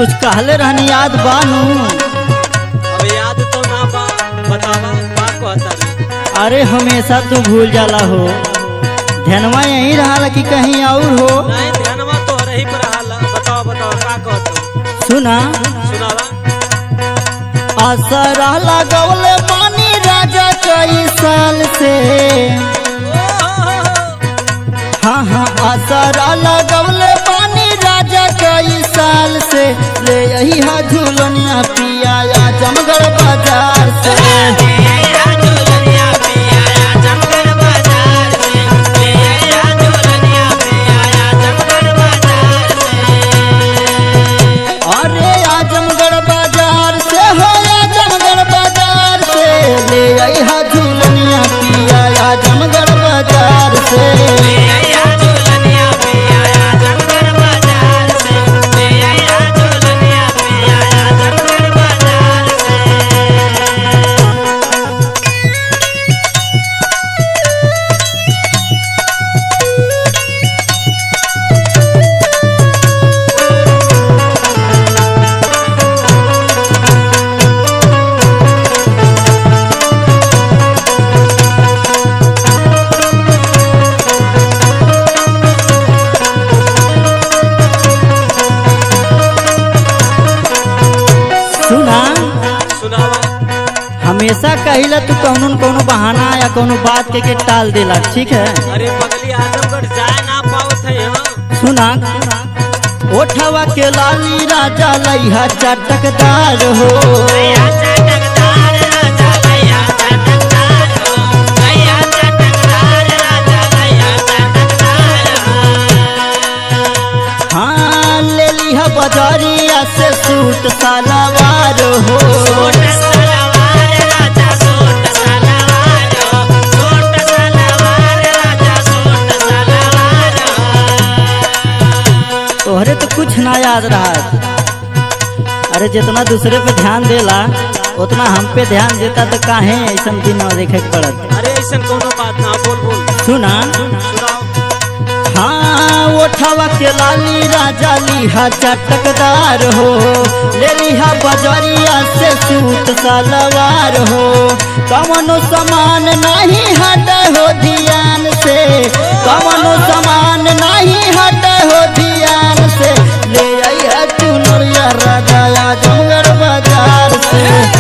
कुछ कहले रहनी याद बानू। अब याद तो ना बा, बतावा का कहता रे। अरे हमेशा तू भूल जाला हो, ध्यानवा यही रहा कि कहीं और हो। नहीं ध्यानवा तो रही पर रहा। बताओ बताओ का कहता। सुना सुनावा। असरा लगौले पानी राजा कई साल से। हाँ हाँ असरा लगौले पानी राजा कई साल से। ले यही हा झूलनिया पिया आजमगढ़ बाजार से। अरे आजमगढ़ बाजार से हो, आजमगढ़ बाजार से। ले यही हा झूलनिया पिया आजमगढ़ बाजार से। हमेशा कहिला तू कौनो न कौनो बहाना या कौनो बात के टाल देला, ठीक है। अरे पगली आजमगढ़ जाए ना पावत है। हाँ सुना ओठवा के लाली राजा लइहा चटकदार हो। हाँ ले लिहा बजारिया से सूट सलवार हो। तोहरे तो कुछ ना याद रहा। अरे जितना दूसरे पे ध्यान देला उतना हम पे ध्यान देता तो काहे ऐसा दिन न देखे पड़त। अरे ऐसा कोनो बात ना, बोल बोल। सुना सुनाओ। हाँ ओठवा के लाली राजा लिहा चटकदार हो। ले लिहा बजरिया से सूट सलवार हो। कवनो सामान नहीं हटे हो ध्यान से, कवनो सामान नहीं हटे हो ध्यान से। ले आई है चुनरिया राजा आजमगढ़ बाजार से।